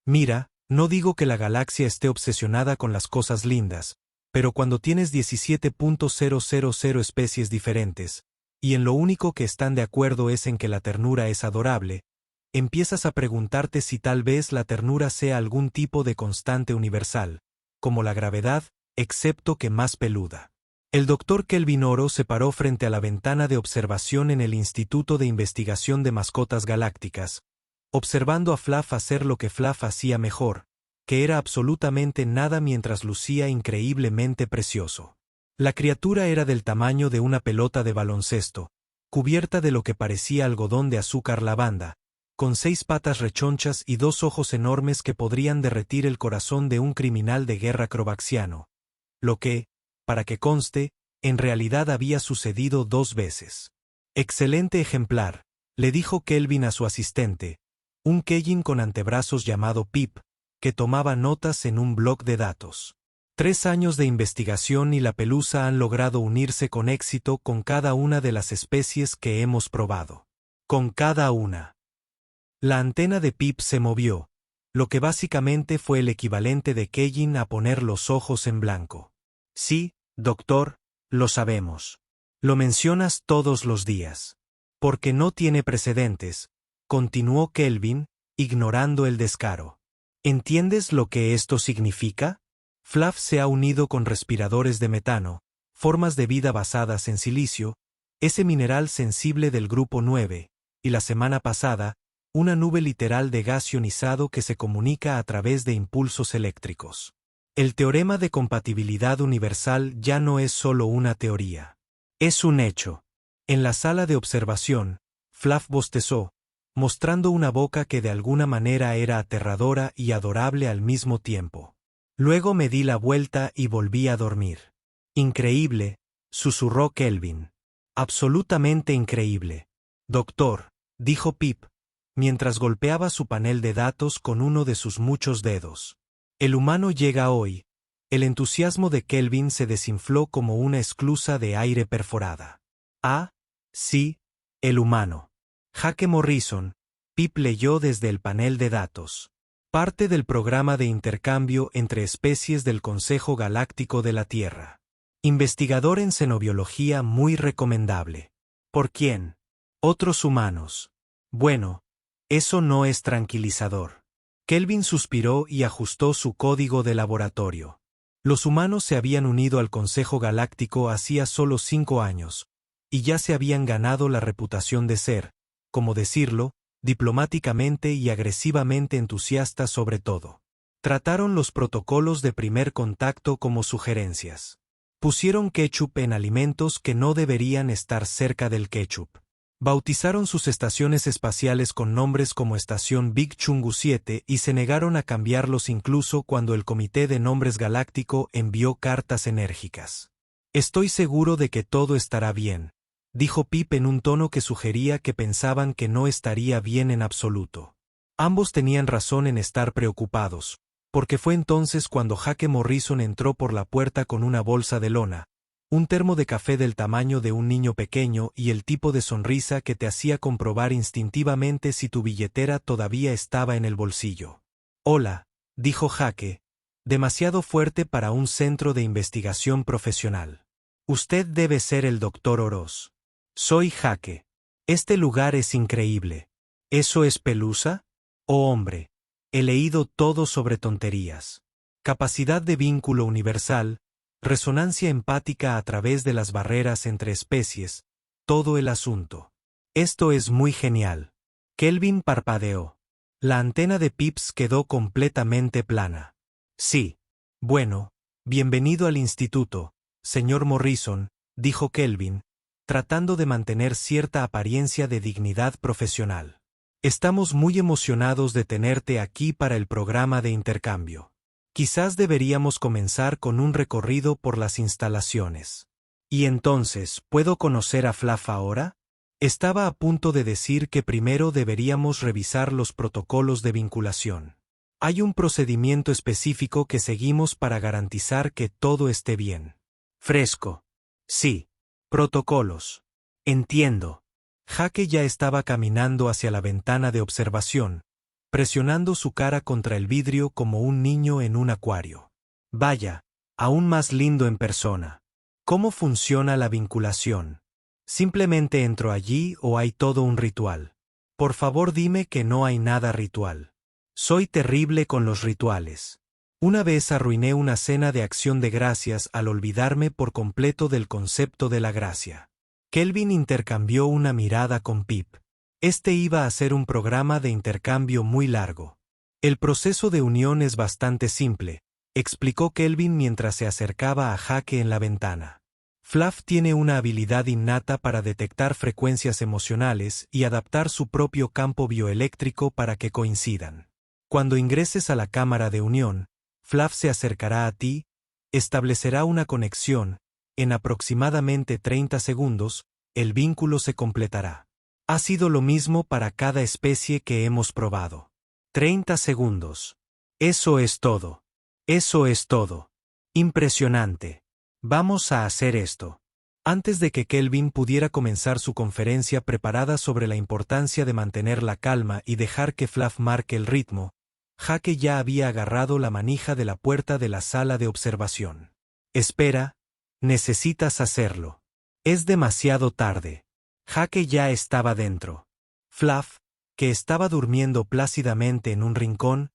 Mira, no digo que la galaxia esté obsesionada con las cosas lindas, pero cuando tienes 17.000 especies diferentes, y en lo único que están de acuerdo es en que la ternura es adorable, empiezas a preguntarte si tal vez la ternura sea algún tipo de constante universal, como la gravedad, excepto que más peluda. El doctor Kelvin Oro se paró frente a la ventana de observación en el Instituto de Investigación de Mascotas Galácticas, observando a Fluff hacer lo que Fluff hacía mejor, que era absolutamente nada mientras lucía increíblemente precioso. La criatura era del tamaño de una pelota de baloncesto, cubierta de lo que parecía algodón de azúcar lavanda, con 6 patas rechonchas y 2 ojos enormes que podrían derretir el corazón de un criminal de guerra crobaxiano. Lo que, para que conste, en realidad había sucedido 2 veces. Excelente ejemplar, le dijo Kelvin a su asistente, un Kejin con antebrazos llamado Pip, que tomaba notas en un bloc de datos. 3 años de investigación y la pelusa han logrado unirse con éxito con cada una de las especies que hemos probado. Con cada una. La antena de Pip se movió, lo que básicamente fue el equivalente de Kejin a poner los ojos en blanco. Sí, doctor, lo sabemos. Lo mencionas todos los días. Porque no tiene precedentes, continuó Kelvin, ignorando el descaro. ¿Entiendes lo que esto significa? Fluff se ha unido con respiradores de metano, formas de vida basadas en silicio, ese mineral sensible del grupo 9, y la semana pasada, una nube literal de gas ionizado que se comunica a través de impulsos eléctricos. El teorema de compatibilidad universal ya no es solo una teoría. Es un hecho. En la sala de observación, Fluff bostezó, mostrando una boca que de alguna manera era aterradora y adorable al mismo tiempo. Luego me di la vuelta y volví a dormir. Increíble, susurró Kelvin. Absolutamente increíble. Doctor, dijo Pip, mientras golpeaba su panel de datos con uno de sus muchos dedos. El humano llega hoy. El entusiasmo de Kelvin se desinfló como una esclusa de aire perforada. Ah, sí, el humano. Jake Morrison, Pip leyó desde el panel de datos. Parte del programa de intercambio entre especies del Consejo Galáctico de la Tierra. Investigador en xenobiología muy recomendable. ¿Por quién? Otros humanos. Bueno, eso no es tranquilizador. Kelvin suspiró y ajustó su código de laboratorio. Los humanos se habían unido al Consejo Galáctico hacía solo 5 años, y ya se habían ganado la reputación de ser, como decirlo, diplomáticamente y agresivamente entusiastas sobre todo. Trataron los protocolos de primer contacto como sugerencias. Pusieron ketchup en alimentos que no deberían estar cerca del ketchup. Bautizaron sus estaciones espaciales con nombres como Estación Big Chungu 7 y se negaron a cambiarlos incluso cuando el Comité de Nombres Galáctico envió cartas enérgicas. Estoy seguro de que todo estará bien, dijo Pip en un tono que sugería que pensaban que no estaría bien en absoluto. Ambos tenían razón en estar preocupados, porque fue entonces cuando Jake Morrison entró por la puerta con una bolsa de lona, un termo de café del tamaño de un niño pequeño y el tipo de sonrisa que te hacía comprobar instintivamente si tu billetera todavía estaba en el bolsillo. Hola, dijo Jake, demasiado fuerte para un centro de investigación profesional. Usted debe ser el Dr. Oroz. Soy Jake. Este lugar es increíble. ¿Eso es pelusa? Oh hombre, he leído todo sobre tonterías. Capacidad de vínculo universal, resonancia empática a través de las barreras entre especies, todo el asunto. Esto es muy genial. Kelvin parpadeó. La antena de Pips quedó completamente plana. Sí. Bueno, bienvenido al instituto, señor Morrison, dijo Kelvin, tratando de mantener cierta apariencia de dignidad profesional. Estamos muy emocionados de tenerte aquí para el programa de intercambio. Quizás deberíamos comenzar con un recorrido por las instalaciones. ¿Y entonces, puedo conocer a Fluff ahora? Estaba a punto de decir que primero deberíamos revisar los protocolos de vinculación. Hay un procedimiento específico que seguimos para garantizar que todo esté bien. Fresco. Sí. Protocolos. Entiendo. Jake ya estaba caminando hacia la ventana de observación, presionando su cara contra el vidrio como un niño en un acuario. Vaya, aún más lindo en persona. ¿Cómo funciona la vinculación? ¿Simplemente entro allí o hay todo un ritual? Por favor dime que no hay nada ritual. Soy terrible con los rituales. Una vez arruiné una cena de acción de gracias al olvidarme por completo del concepto de la gracia. Kelvin intercambió una mirada con Pip. Este iba a ser un programa de intercambio muy largo. El proceso de unión es bastante simple, explicó Kelvin mientras se acercaba a Jake en la ventana. Fluff tiene una habilidad innata para detectar frecuencias emocionales y adaptar su propio campo bioeléctrico para que coincidan. Cuando ingreses a la cámara de unión, Fluff se acercará a ti, establecerá una conexión, en aproximadamente 30 segundos, el vínculo se completará. Ha sido lo mismo para cada especie que hemos probado. 30 segundos. Eso es todo. Eso es todo. Impresionante. Vamos a hacer esto. Antes de que Kelvin pudiera comenzar su conferencia preparada sobre la importancia de mantener la calma y dejar que Fluff marque el ritmo, Jake ya había agarrado la manija de la puerta de la sala de observación. Espera, necesitas hacerlo. Es demasiado tarde. Jake ya estaba dentro. Fluff, que estaba durmiendo plácidamente en un rincón,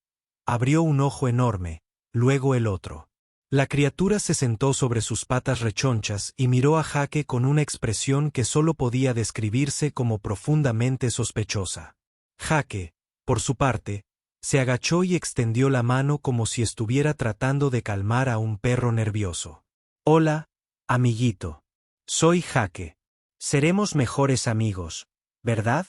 abrió un ojo enorme, luego el otro. La criatura se sentó sobre sus patas rechonchas y miró a Jake con una expresión que solo podía describirse como profundamente sospechosa. Jake, por su parte, se agachó y extendió la mano como si estuviera tratando de calmar a un perro nervioso. Hola, amiguito. Soy Jake. Seremos mejores amigos, ¿verdad?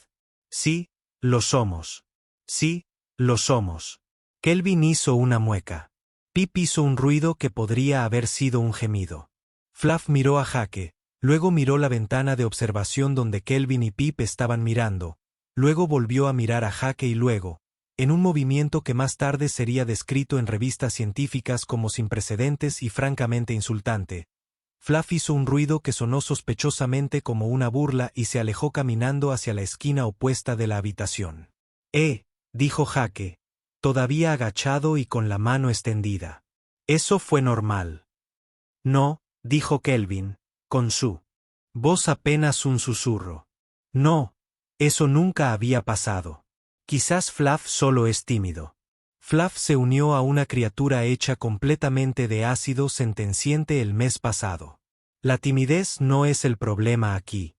Sí, lo somos. Sí, lo somos. Kelvin hizo una mueca. Pip hizo un ruido que podría haber sido un gemido. Fluff miró a Jake, luego miró la ventana de observación donde Kelvin y Pip estaban mirando, luego volvió a mirar a Jake y luego, en un movimiento que más tarde sería descrito en revistas científicas como sin precedentes y francamente insultante, Fluff hizo un ruido que sonó sospechosamente como una burla y se alejó caminando hacia la esquina opuesta de la habitación. Dijo Jake, todavía agachado y con la mano extendida. Eso fue normal. No, dijo Kelvin, con su voz apenas un susurro. No, eso nunca había pasado. Quizás Fluff solo es tímido. Fluff se unió a una criatura hecha completamente de ácido sentenciente el mes pasado. La timidez no es el problema aquí.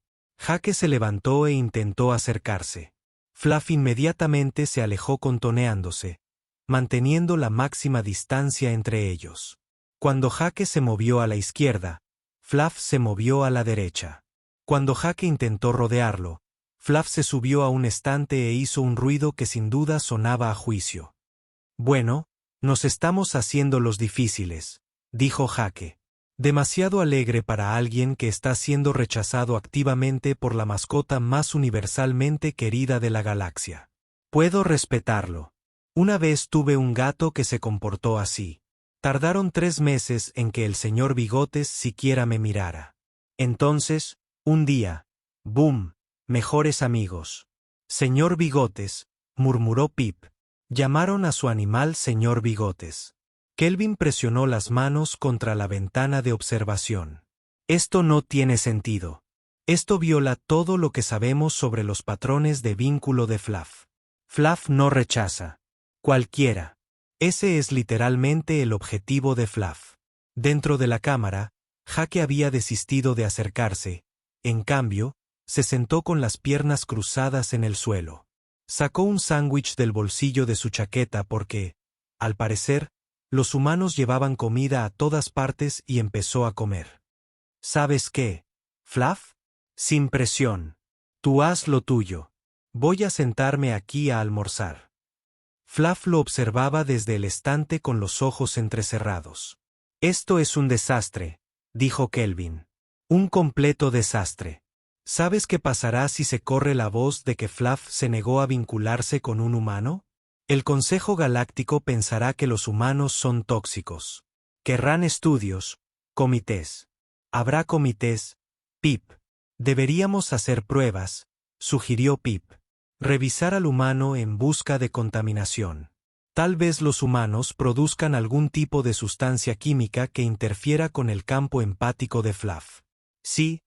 Jake se levantó e intentó acercarse. Fluff inmediatamente se alejó contoneándose, manteniendo la máxima distancia entre ellos. Cuando Jake se movió a la izquierda, Fluff se movió a la derecha. Cuando Jake intentó rodearlo, Fluff se subió a un estante e hizo un ruido que sin duda sonaba a juicio. Bueno, nos estamos haciendo los difíciles, dijo Jake. Demasiado alegre para alguien que está siendo rechazado activamente por la mascota más universalmente querida de la galaxia. Puedo respetarlo. Una vez tuve un gato que se comportó así. Tardaron 3 meses en que el señor Bigotes siquiera me mirara. Entonces, un día, ¡boom!, mejores amigos. Señor Bigotes, murmuró Pip. Llamaron a su animal señor Bigotes. Kelvin presionó las manos contra la ventana de observación. Esto no tiene sentido. Esto viola todo lo que sabemos sobre los patrones de vínculo de Fluff. Fluff no rechaza. Cualquiera. Ese es literalmente el objetivo de Fluff. Dentro de la cámara, Jake había desistido de acercarse. En cambio, se sentó con las piernas cruzadas en el suelo. Sacó un sándwich del bolsillo de su chaqueta porque, al parecer, los humanos llevaban comida a todas partes y empezó a comer. ¿Sabes qué, Fluff? Sin presión. Tú haz lo tuyo. Voy a sentarme aquí a almorzar. Fluff lo observaba desde el estante con los ojos entrecerrados. Esto es un desastre, dijo Kelvin. Un completo desastre. ¿Sabes qué pasará si se corre la voz de que Fluff se negó a vincularse con un humano? El Consejo Galáctico pensará que los humanos son tóxicos. Querrán estudios, comités. Habrá comités, Pip. Deberíamos hacer pruebas, sugirió Pip. Revisar al humano en busca de contaminación. Tal vez los humanos produzcan algún tipo de sustancia química que interfiera con el campo empático de Fluff. Sí,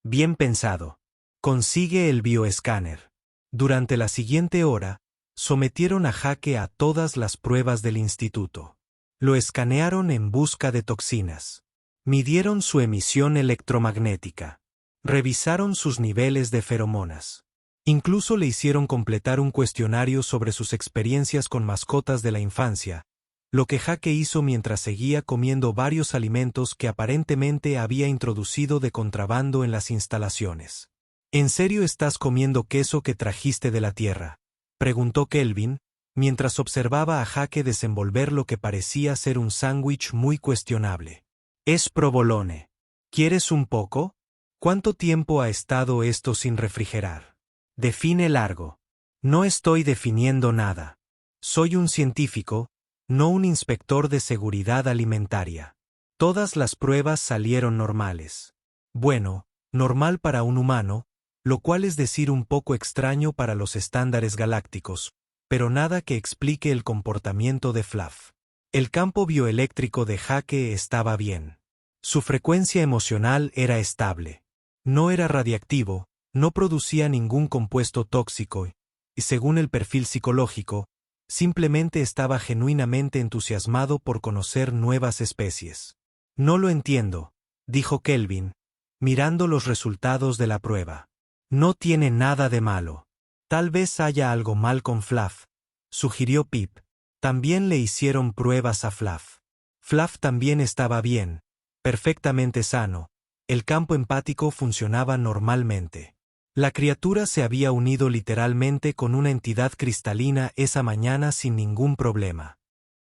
bien pensado. Consigue el bioescáner. Durante la siguiente hora, sometieron a Jake a todas las pruebas del instituto. Lo escanearon en busca de toxinas. Midieron su emisión electromagnética. Revisaron sus niveles de feromonas. Incluso le hicieron completar un cuestionario sobre sus experiencias con mascotas de la infancia, lo que Jake hizo mientras seguía comiendo varios alimentos que aparentemente había introducido de contrabando en las instalaciones. ¿En serio estás comiendo queso que trajiste de la Tierra?, preguntó Kelvin, mientras observaba a Jake desenvolver lo que parecía ser un sándwich muy cuestionable. Es provolone. ¿Quieres un poco? ¿Cuánto tiempo ha estado esto sin refrigerar? Define largo. No estoy definiendo nada. Soy un científico, no un inspector de seguridad alimentaria. Todas las pruebas salieron normales. Bueno, normal para un humano, lo cual es decir un poco extraño para los estándares galácticos, pero nada que explique el comportamiento de Fluff. El campo bioeléctrico de Jake estaba bien. Su frecuencia emocional era estable. No era radiactivo, no producía ningún compuesto tóxico y, según el perfil psicológico, simplemente estaba genuinamente entusiasmado por conocer nuevas especies. No lo entiendo, dijo Kelvin, mirando los resultados de la prueba. No tiene nada de malo. Tal vez haya algo mal con Fluff, sugirió Pip. También le hicieron pruebas a Fluff. Fluff también estaba bien, perfectamente sano. El campo empático funcionaba normalmente. La criatura se había unido literalmente con una entidad cristalina esa mañana sin ningún problema.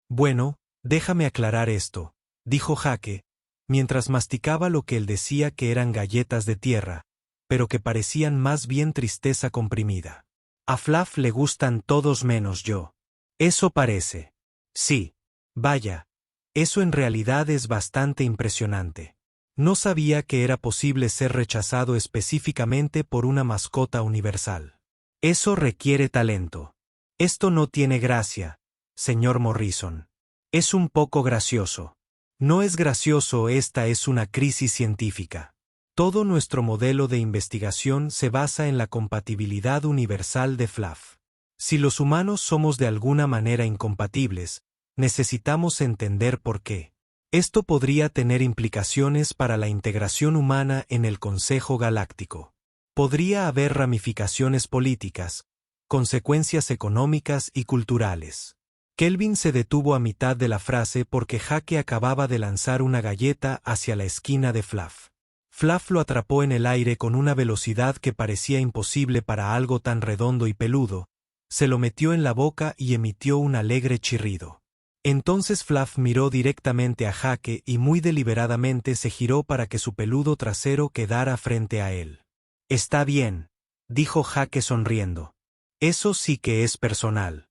Bueno, déjame aclarar esto, dijo Jake, mientras masticaba lo que él decía que eran galletas de tierra, pero que parecían más bien tristeza comprimida. A Fluff le gustan todos menos yo. Eso parece. Sí. Vaya. Eso en realidad es bastante impresionante. No sabía que era posible ser rechazado específicamente por una mascota universal. Eso requiere talento. Esto no tiene gracia, señor Morrison. Es un poco gracioso. No es gracioso, esta es una crisis científica. Todo nuestro modelo de investigación se basa en la compatibilidad universal de Fluff. Si los humanos somos de alguna manera incompatibles, necesitamos entender por qué. Esto podría tener implicaciones para la integración humana en el Consejo Galáctico. Podría haber ramificaciones políticas, consecuencias económicas y culturales. Kelvin se detuvo a mitad de la frase porque Jake acababa de lanzar una galleta hacia la esquina de Fluff. Fluff lo atrapó en el aire con una velocidad que parecía imposible para algo tan redondo y peludo, se lo metió en la boca y emitió un alegre chirrido. Entonces Fluff miró directamente a Jake y muy deliberadamente se giró para que su peludo trasero quedara frente a él. Está bien, dijo Jake sonriendo. Eso sí que es personal.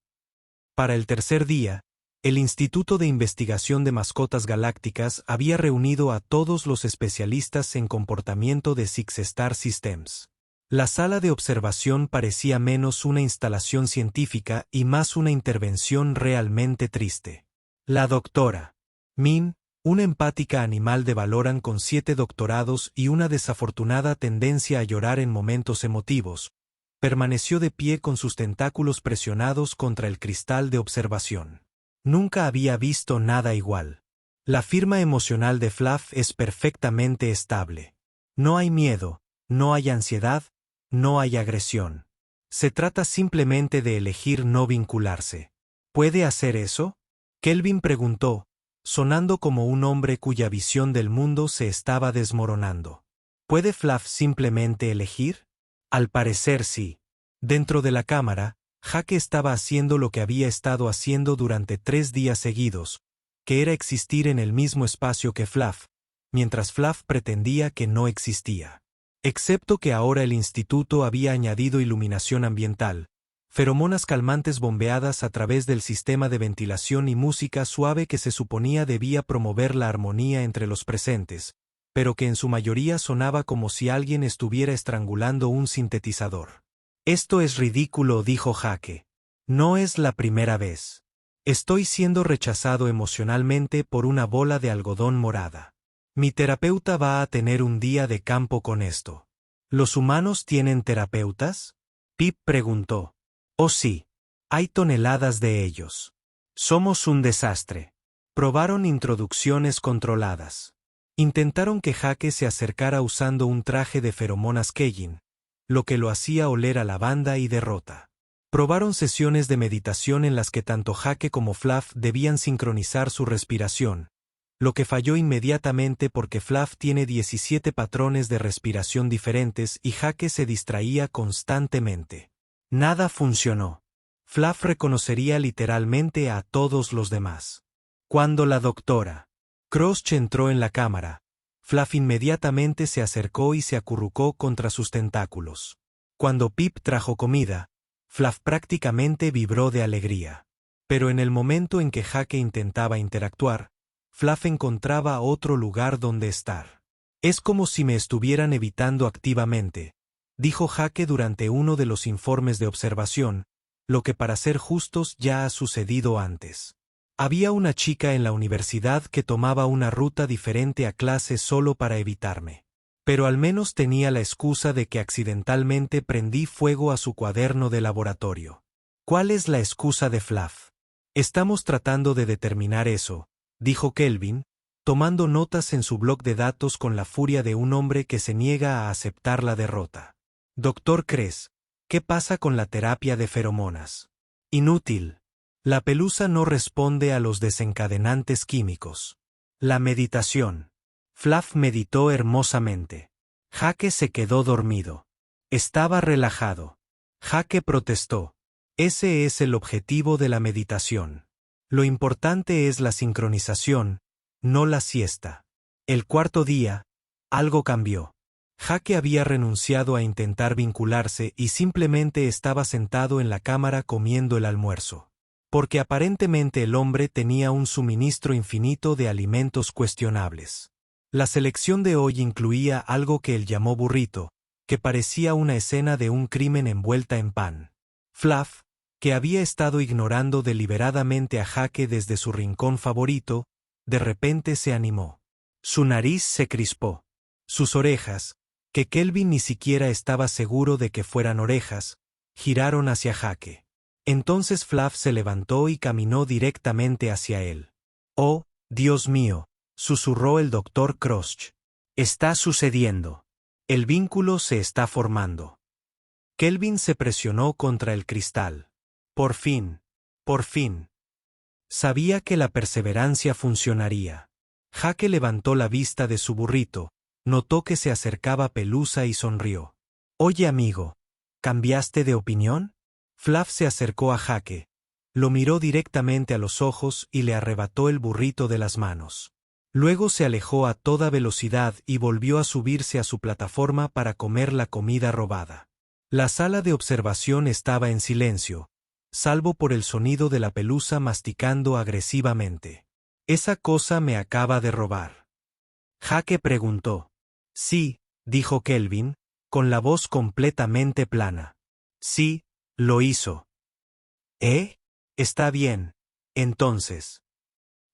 Para el tercer día, el Instituto de Investigación de Mascotas Galácticas había reunido a todos los especialistas en comportamiento de Six Star Systems. La sala de observación parecía menos una instalación científica y más una intervención realmente triste. La doctora Min, una empática animal de Valoran con 7 doctorados y una desafortunada tendencia a llorar en momentos emotivos, permaneció de pie con sus tentáculos presionados contra el cristal de observación. Nunca había visto nada igual. La firma emocional de Fluff es perfectamente estable. No hay miedo, no hay ansiedad, no hay agresión. Se trata simplemente de elegir no vincularse. ¿Puede hacer eso?, Kelvin preguntó, sonando como un hombre cuya visión del mundo se estaba desmoronando. ¿Puede Fluff simplemente elegir? Al parecer sí. Dentro de la cámara, Jake estaba haciendo lo que había estado haciendo durante 3 días seguidos, que era existir en el mismo espacio que Fluff, mientras Fluff pretendía que no existía. Excepto que ahora el instituto había añadido iluminación ambiental, feromonas calmantes bombeadas a través del sistema de ventilación y música suave que se suponía debía promover la armonía entre los presentes, pero que en su mayoría sonaba como si alguien estuviera estrangulando un sintetizador. Esto es ridículo, dijo Jake. No es la primera vez. Estoy siendo rechazado emocionalmente por una bola de algodón morada. Mi terapeuta va a tener un día de campo con esto. ¿Los humanos tienen terapeutas? Pip preguntó. Oh sí. Hay toneladas de ellos. Somos un desastre. Probaron introducciones controladas. Intentaron que Jake se acercara usando un traje de feromonas Keyin, lo que lo hacía oler a lavanda y derrota. Probaron sesiones de meditación en las que tanto Jake como Fluff debían sincronizar su respiración, lo que falló inmediatamente porque Fluff tiene 17 patrones de respiración diferentes y Jake se distraía constantemente. Nada funcionó. Fluff reconocería literalmente a todos los demás. Cuando la doctora Crosch entró en la cámara, Fluff inmediatamente se acercó y se acurrucó contra sus tentáculos. Cuando Pip trajo comida, Fluff prácticamente vibró de alegría. Pero en el momento en que Jake intentaba interactuar, Fluff encontraba otro lugar donde estar. Es como si me estuvieran evitando activamente, dijo Jake durante uno de los informes de observación, lo que para ser justos ya ha sucedido antes. Había una chica en la universidad que tomaba una ruta diferente a clase solo para evitarme. Pero al menos tenía la excusa de que accidentalmente prendí fuego a su cuaderno de laboratorio. ¿Cuál es la excusa de Fluff? Estamos tratando de determinar eso, dijo Kelvin, tomando notas en su bloc de datos con la furia de un hombre que se niega a aceptar la derrota. Doctor Kress, ¿qué pasa con la terapia de feromonas? Inútil. La pelusa no responde a los desencadenantes químicos. La meditación. Fluff meditó hermosamente. Jake se quedó dormido. Estaba relajado. Jake protestó. Ese es el objetivo de la meditación. Lo importante es la sincronización, no la siesta. El cuarto día, algo cambió. Jake había renunciado a intentar vincularse y simplemente estaba sentado en la cámara comiendo el almuerzo. Porque aparentemente el hombre tenía un suministro infinito de alimentos cuestionables. La selección de hoy incluía algo que él llamó burrito, que parecía una escena de un crimen envuelta en pan. Fluff, que había estado ignorando deliberadamente a Jake desde su rincón favorito, de repente se animó. Su nariz se crispó. Sus orejas, que Kelvin ni siquiera estaba seguro de que fueran orejas, giraron hacia Jake. Entonces Fluff se levantó y caminó directamente hacia él. «Oh, Dios mío», susurró el doctor Crosch. «Está sucediendo. El vínculo se está formando». Kelvin se presionó contra el cristal. Por fin. Por fin. Sabía que la perseverancia funcionaría. Jake levantó la vista de su burrito, notó que se acercaba Pelusa y sonrió. «Oye amigo, ¿cambiaste de opinión?» Fluff se acercó a Jake, lo miró directamente a los ojos y le arrebató el burrito de las manos. Luego se alejó a toda velocidad y volvió a subirse a su plataforma para comer la comida robada. La sala de observación estaba en silencio, salvo por el sonido de la pelusa masticando agresivamente. «Esa cosa me acaba de robar». Jake preguntó. «Sí», dijo Kelvin, con la voz completamente plana. «Sí, lo hizo». «¿Eh? Está bien. Entonces».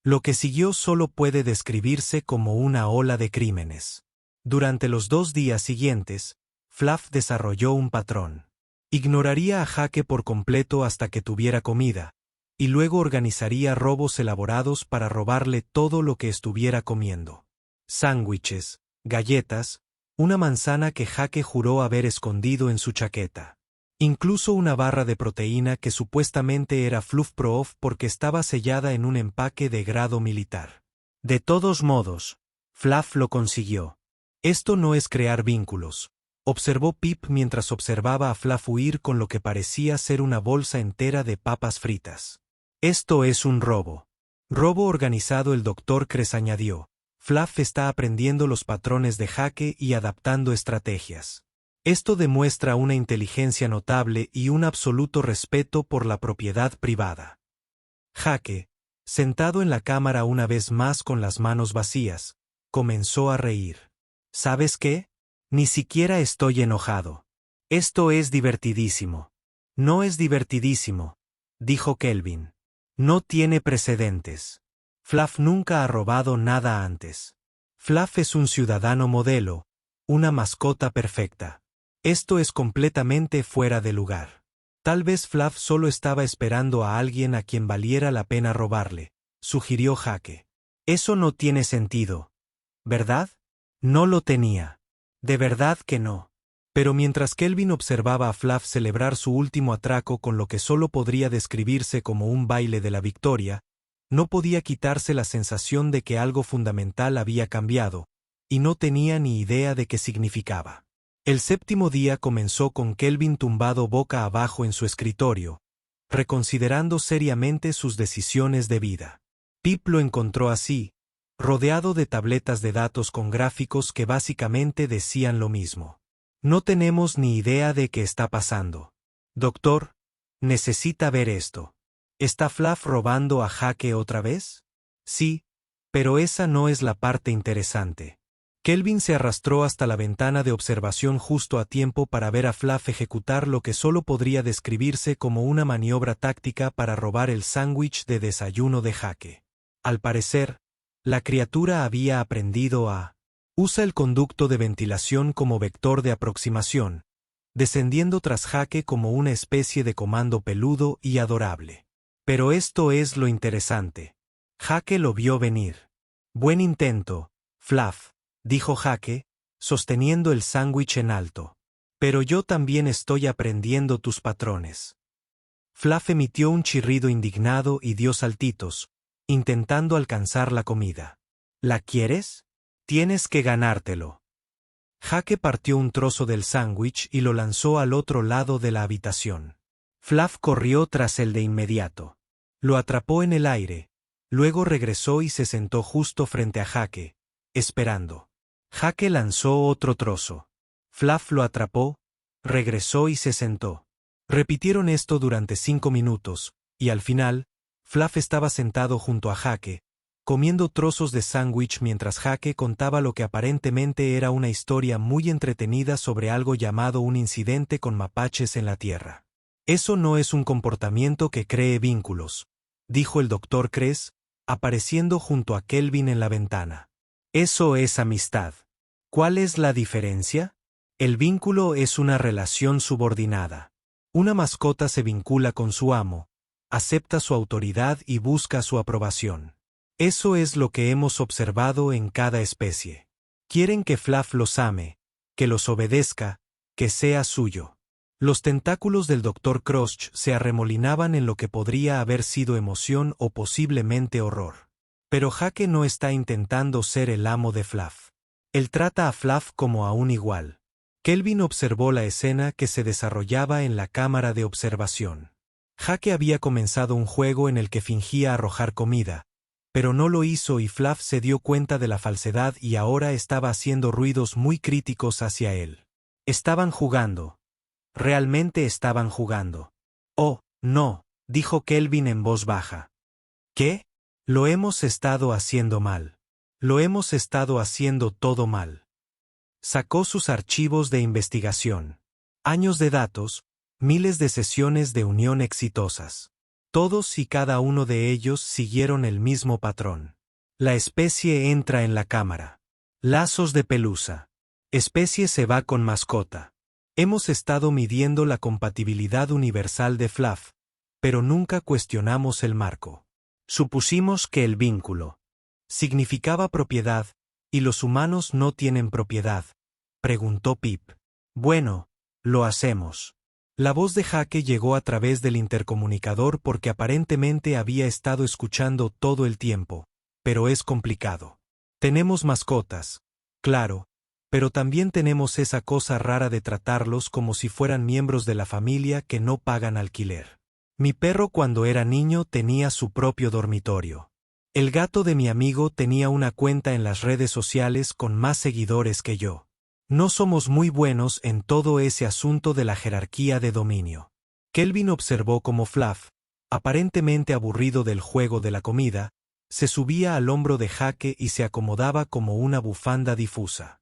Lo que siguió solo puede describirse como una ola de crímenes. Durante los 2 días siguientes, Fluff desarrolló un patrón. Ignoraría a Jake por completo hasta que tuviera comida, y luego organizaría robos elaborados para robarle todo lo que estuviera comiendo. Sándwiches, galletas, una manzana que Jake juró haber escondido en su chaqueta. Incluso una barra de proteína que supuestamente era Fluff Proof porque estaba sellada en un empaque de grado militar. De todos modos, Fluff lo consiguió. «Esto no es crear vínculos», observó Pip mientras observaba a Fluff huir con lo que parecía ser una bolsa entera de papas fritas. «Esto es un robo». «Robo organizado», el doctor Kress añadió. «Fluff está aprendiendo los patrones de Jake y adaptando estrategias. Esto demuestra una inteligencia notable y un absoluto respeto por la propiedad privada». Jake, sentado en la cámara una vez más con las manos vacías, comenzó a reír. «¿Sabes qué? Ni siquiera estoy enojado. Esto es divertidísimo. No es divertidísimo, dijo Kelvin. No tiene precedentes. Fluff nunca ha robado nada antes. Fluff es un ciudadano modelo, una mascota perfecta. Esto es completamente fuera de lugar. Tal vez Fluff solo estaba esperando a alguien a quien valiera la pena robarle, sugirió Jake. Eso no tiene sentido, ¿verdad? No lo tenía. De verdad que no. Pero mientras Kelvin observaba a Fluff celebrar su último atraco con lo que solo podría describirse como un baile de la victoria, no podía quitarse la sensación de que algo fundamental había cambiado, y no tenía ni idea de qué significaba. El séptimo día comenzó con Kelvin tumbado boca abajo en su escritorio, reconsiderando seriamente sus decisiones de vida. Pip lo encontró así, rodeado de tabletas de datos con gráficos que básicamente decían lo mismo. No tenemos ni idea de qué está pasando. Doctor, necesita ver esto. ¿Está Fluff robando a Jake otra vez? Sí, pero esa no es la parte interesante. Kelvin se arrastró hasta la ventana de observación justo a tiempo para ver a Fluff ejecutar lo que solo podría describirse como una maniobra táctica para robar el sándwich de desayuno de Jake. Al parecer, la criatura había aprendido a usa el conducto de ventilación como vector de aproximación, descendiendo tras Jake como una especie de comando peludo y adorable. Pero esto es lo interesante. Jake lo vio venir. Buen intento, Fluff, dijo Jake, sosteniendo el sándwich en alto. Pero yo también estoy aprendiendo tus patrones. Fluff emitió un chirrido indignado y dio saltitos, intentando alcanzar la comida. ¿La quieres? Tienes que ganártelo. Jake partió un trozo del sándwich y lo lanzó al otro lado de la habitación. Fluff corrió tras él de inmediato. Lo atrapó en el aire, luego regresó y se sentó justo frente a Jake, esperando. Jake lanzó otro trozo. Fluff lo atrapó, regresó y se sentó. Repitieron esto durante 5 minutos, y al final, Fluff estaba sentado junto a Jake, comiendo trozos de sándwich mientras Jake contaba lo que aparentemente era una historia muy entretenida sobre algo llamado un incidente con mapaches en la Tierra. Eso no es un comportamiento que cree vínculos, dijo el Dr. Kress, apareciendo junto a Kelvin en la ventana. Eso es amistad. ¿Cuál es la diferencia? El vínculo es una relación subordinada. Una mascota se vincula con su amo, acepta su autoridad y busca su aprobación. Eso es lo que hemos observado en cada especie. Quieren que Fluff los ame, que los obedezca, que sea suyo. Los tentáculos del Dr. Crunch se arremolinaban en lo que podría haber sido emoción o posiblemente horror. Pero Jake no está intentando ser el amo de Fluff. Él trata a Fluff como a un igual. Kelvin observó la escena que se desarrollaba en la cámara de observación. Jake había comenzado un juego en el que fingía arrojar comida, pero no lo hizo y Fluff se dio cuenta de la falsedad y ahora estaba haciendo ruidos muy críticos hacia él. Estaban jugando. Realmente estaban jugando. Oh, no, dijo Kelvin en voz baja. ¿Qué? Lo hemos estado haciendo mal. Lo hemos estado haciendo todo mal. Sacó sus archivos de investigación. Años de datos, miles de sesiones de unión exitosas. Todos y cada uno de ellos siguieron el mismo patrón. La especie entra en la cámara. Lazos de pelusa. Especie se va con mascota. Hemos estado midiendo la compatibilidad universal de Fluff, pero nunca cuestionamos el marco. Supusimos que el vínculo significaba propiedad, y los humanos no tienen propiedad, preguntó Pip. Bueno, lo hacemos. La voz de Jake llegó a través del intercomunicador porque aparentemente había estado escuchando todo el tiempo, pero es complicado. Tenemos mascotas, claro, pero también tenemos esa cosa rara de tratarlos como si fueran miembros de la familia que no pagan alquiler. Mi perro cuando era niño tenía su propio dormitorio. El gato de mi amigo tenía una cuenta en las redes sociales con más seguidores que yo. No somos muy buenos en todo ese asunto de la jerarquía de dominio. Kelvin observó cómo Fluff, aparentemente aburrido del juego de la comida, se subía al hombro de Jake y se acomodaba como una bufanda difusa.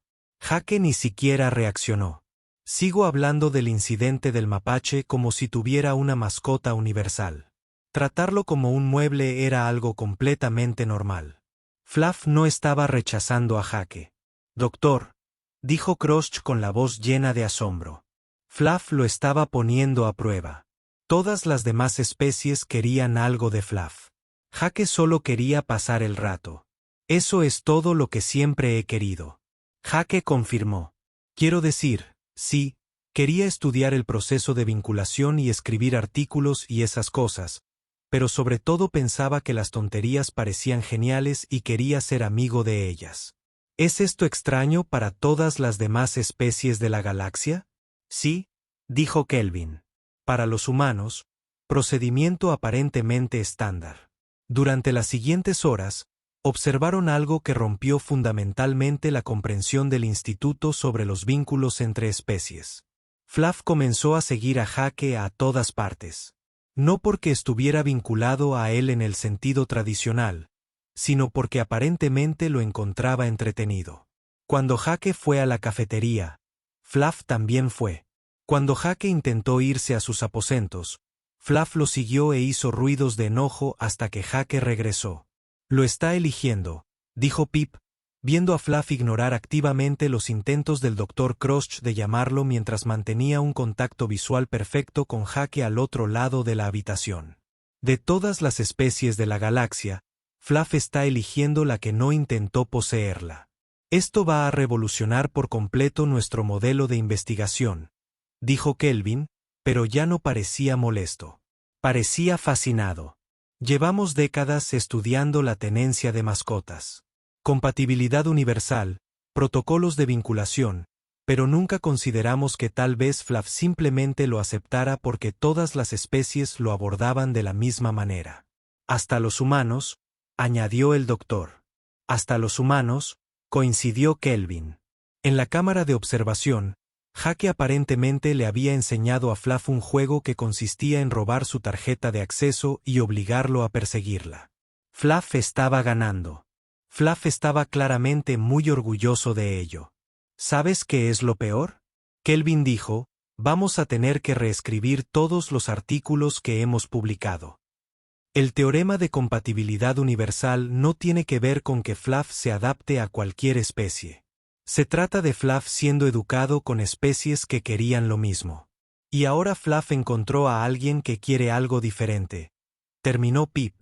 Jake ni siquiera reaccionó. Sigo hablando del incidente del mapache como si tuviera una mascota universal. Tratarlo como un mueble era algo completamente normal. Fluff no estaba rechazando a Jake. Doctor, dijo Crush con la voz llena de asombro. Fluff lo estaba poniendo a prueba. Todas las demás especies querían algo de Fluff. Jake solo quería pasar el rato. Eso es todo lo que siempre he querido. Jake confirmó. Quiero decir, sí, quería estudiar el proceso de vinculación y escribir artículos y esas cosas, pero sobre todo pensaba que las tonterías parecían geniales y quería ser amigo de ellas. ¿Es esto extraño para todas las demás especies de la galaxia? Sí, dijo Kelvin. Para los humanos, procedimiento aparentemente estándar. Durante las siguientes horas, observaron algo que rompió fundamentalmente la comprensión del instituto sobre los vínculos entre especies. Fluff comenzó a seguir a Jake a todas partes. No porque estuviera vinculado a él en el sentido tradicional, sino porque aparentemente lo encontraba entretenido. Cuando Jake fue a la cafetería, Fluff también fue. Cuando Jake intentó irse a sus aposentos, Fluff lo siguió e hizo ruidos de enojo hasta que Jake regresó. Lo está eligiendo, dijo Pip, viendo a Fluff ignorar activamente los intentos del Dr. Crush de llamarlo mientras mantenía un contacto visual perfecto con Jake al otro lado de la habitación. De todas las especies de la galaxia, Fluff está eligiendo la que no intentó poseerla. Esto va a revolucionar por completo nuestro modelo de investigación, dijo Kelvin, pero ya no parecía molesto. Parecía fascinado. Llevamos décadas estudiando la tenencia de mascotas. Compatibilidad universal, protocolos de vinculación, pero nunca consideramos que tal vez Fluff simplemente lo aceptara porque todas las especies lo abordaban de la misma manera. Hasta los humanos, añadió el doctor. Hasta los humanos, coincidió Kelvin. En la cámara de observación, Jake aparentemente le había enseñado a Fluff un juego que consistía en robar su tarjeta de acceso y obligarlo a perseguirla. Fluff estaba ganando. Fluff estaba claramente muy orgulloso de ello. ¿Sabes qué es lo peor? Kelvin dijo, vamos a tener que reescribir todos los artículos que hemos publicado. El teorema de compatibilidad universal no tiene que ver con que Fluff se adapte a cualquier especie. Se trata de Fluff siendo educado con especies que querían lo mismo. Y ahora Fluff encontró a alguien que quiere algo diferente. Terminó Pip.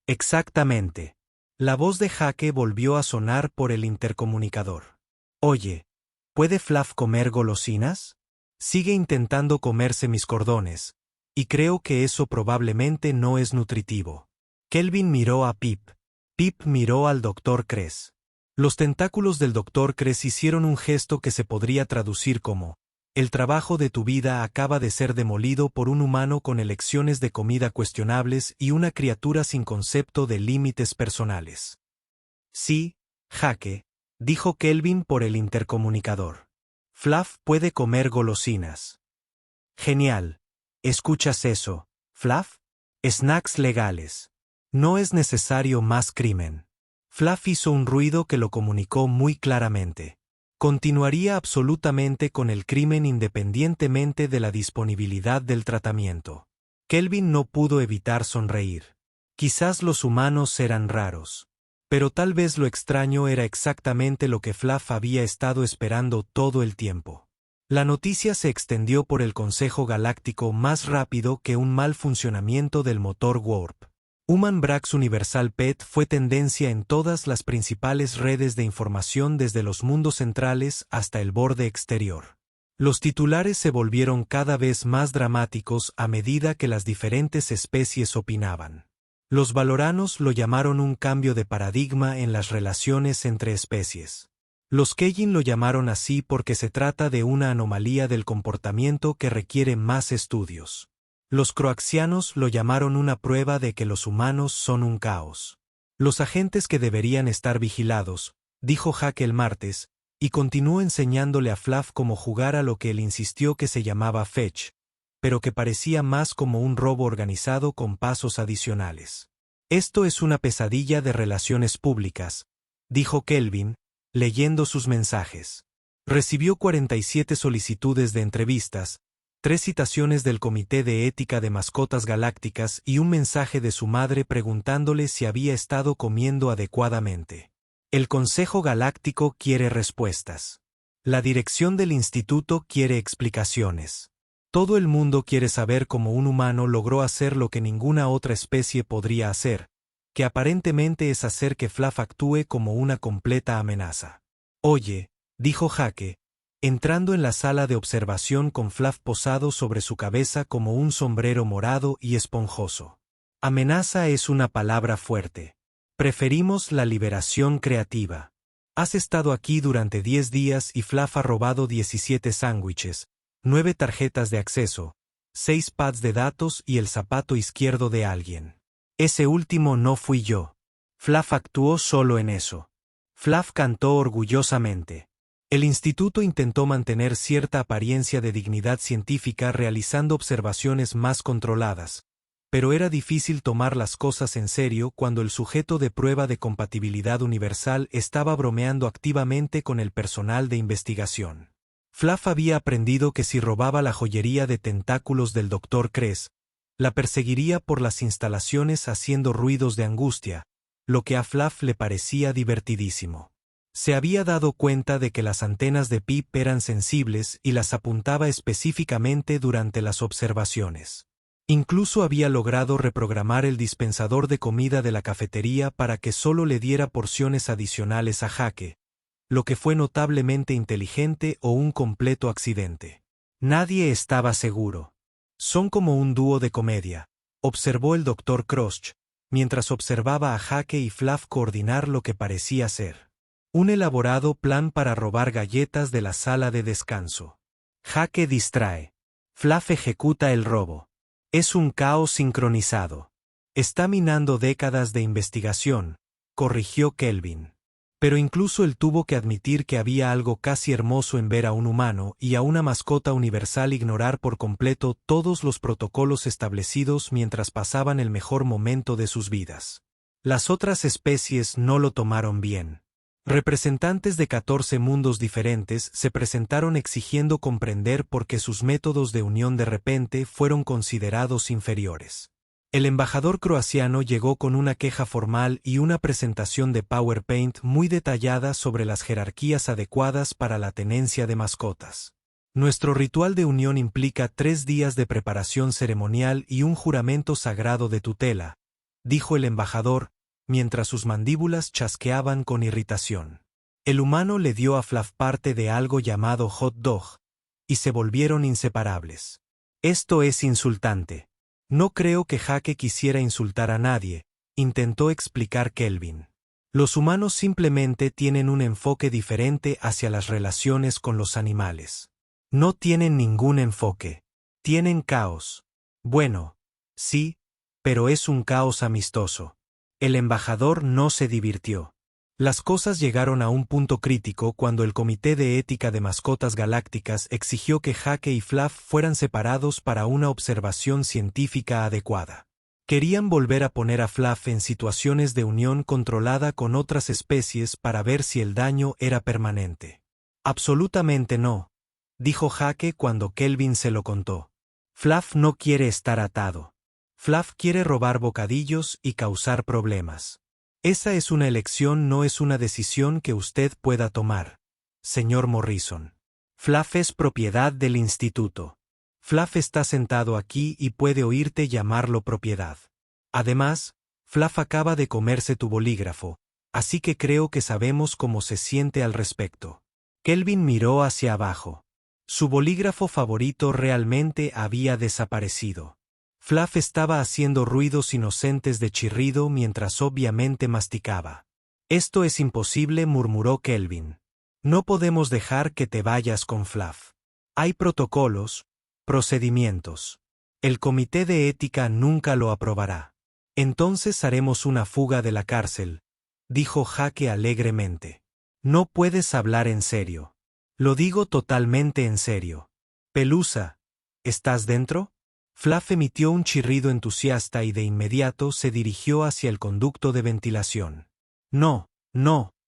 Exactamente. La voz de Jake volvió a sonar por el intercomunicador. Oye, ¿puede Fluff comer golosinas? Sigue intentando comerse mis cordones, y creo que eso probablemente no es nutritivo. Kelvin miró a Pip. Pip miró al Dr. Kress. Los tentáculos del Dr. Kress hicieron un gesto que se podría traducir como, el trabajo de tu vida acaba de ser demolido por un humano con elecciones de comida cuestionables y una criatura sin concepto de límites personales. Sí, Jake, dijo Kelvin por el intercomunicador. Fluff puede comer golosinas. Genial. ¿Escuchas eso, Fluff? Snacks legales. No es necesario más crimen. Fluff hizo un ruido que lo comunicó muy claramente. Continuaría absolutamente con el crimen independientemente de la disponibilidad del tratamiento. Kelvin no pudo evitar sonreír. Quizás los humanos eran raros. Pero tal vez lo extraño era exactamente lo que Fluff había estado esperando todo el tiempo. La noticia se extendió por el Consejo Galáctico más rápido que un mal funcionamiento del motor Warp. Human Brax Universal PET fue tendencia en todas las principales redes de información desde los mundos centrales hasta el borde exterior. Los titulares se volvieron cada vez más dramáticos a medida que las diferentes especies opinaban. Los valoranos lo llamaron un cambio de paradigma en las relaciones entre especies. Los Kejin lo llamaron así porque se trata de una anomalía del comportamiento que requiere más estudios. Los croaxianos lo llamaron una prueba de que los humanos son un caos. Los agentes que deberían estar vigilados, dijo Jake el martes, y continuó enseñándole a Fluff cómo jugar a lo que él insistió que se llamaba fetch, pero que parecía más como un robo organizado con pasos adicionales. Esto es una pesadilla de relaciones públicas, dijo Kelvin, leyendo sus mensajes. Recibió 47 solicitudes de entrevistas, 3 citaciones del Comité de Ética de Mascotas Galácticas y un mensaje de su madre preguntándole si había estado comiendo adecuadamente. El Consejo Galáctico quiere respuestas. La dirección del instituto quiere explicaciones. Todo el mundo quiere saber cómo un humano logró hacer lo que ninguna otra especie podría hacer, que aparentemente es hacer que Fluff actúe como una completa amenaza. Oye, dijo Jake, entrando en la sala de observación con Fluff posado sobre su cabeza como un sombrero morado y esponjoso. Amenaza es una palabra fuerte. Preferimos la liberación creativa. Has estado aquí durante 10 días y Fluff ha robado 17 sándwiches, 9 tarjetas de acceso, 6 pads de datos y el zapato izquierdo de alguien. Ese último no fui yo. Fluff actuó solo en eso. Fluff cantó orgullosamente. El instituto intentó mantener cierta apariencia de dignidad científica realizando observaciones más controladas, pero era difícil tomar las cosas en serio cuando el sujeto de prueba de compatibilidad universal estaba bromeando activamente con el personal de investigación. Fluff había aprendido que si robaba la joyería de tentáculos del Dr. Kress, la perseguiría por las instalaciones haciendo ruidos de angustia, lo que a Fluff le parecía divertidísimo. Se había dado cuenta de que las antenas de Pip eran sensibles y las apuntaba específicamente durante las observaciones. Incluso había logrado reprogramar el dispensador de comida de la cafetería para que solo le diera porciones adicionales a Jake, lo que fue notablemente inteligente o un completo accidente. Nadie estaba seguro. Son como un dúo de comedia, observó el Dr. Crotch, mientras observaba a Jake y Fluff coordinar lo que parecía ser un elaborado plan para robar galletas de la sala de descanso. Jake distrae. Fluff ejecuta el robo. Es un caos sincronizado. Está minando décadas de investigación, corrigió Kelvin. Pero incluso él tuvo que admitir que había algo casi hermoso en ver a un humano y a una mascota universal ignorar por completo todos los protocolos establecidos mientras pasaban el mejor momento de sus vidas. Las otras especies no lo tomaron bien. Representantes de 14 mundos diferentes se presentaron exigiendo comprender por qué sus métodos de unión de repente fueron considerados inferiores. El embajador croaciano llegó con una queja formal y una presentación de PowerPoint muy detallada sobre las jerarquías adecuadas para la tenencia de mascotas. Nuestro ritual de unión implica 3 días de preparación ceremonial y un juramento sagrado de tutela, dijo el embajador, mientras sus mandíbulas chasqueaban con irritación. El humano le dio a Fluff parte de algo llamado hot dog, y se volvieron inseparables. Esto es insultante. No creo que Jake quisiera insultar a nadie, intentó explicar Kelvin. Los humanos simplemente tienen un enfoque diferente hacia las relaciones con los animales. No tienen ningún enfoque. Tienen caos. Bueno, sí, pero es un caos amistoso. El embajador no se divirtió. Las cosas llegaron a un punto crítico cuando el Comité de Ética de Mascotas Galácticas exigió que Jake y Fluff fueran separados para una observación científica adecuada. Querían volver a poner a Fluff en situaciones de unión controlada con otras especies para ver si el daño era permanente. Absolutamente no, dijo Jake cuando Kelvin se lo contó. Fluff no quiere estar atado. Fluff quiere robar bocadillos y causar problemas. Esa es una elección, no es una decisión que usted pueda tomar, señor Morrison. Fluff es propiedad del instituto. Fluff está sentado aquí y puede oírte llamarlo propiedad. Además, Fluff acaba de comerse tu bolígrafo, así que creo que sabemos cómo se siente al respecto. Kelvin miró hacia abajo. Su bolígrafo favorito realmente había desaparecido. Fluff estaba haciendo ruidos inocentes de chirrido mientras obviamente masticaba. Esto es imposible, murmuró Kelvin. No podemos dejar que te vayas con Fluff. Hay protocolos, procedimientos. El comité de ética nunca lo aprobará. Entonces haremos una fuga de la cárcel, dijo Jake alegremente. No puedes hablar en serio. Lo digo totalmente en serio. Pelusa, ¿estás dentro? Fluff emitió un chirrido entusiasta y de inmediato se dirigió hacia el conducto de ventilación. No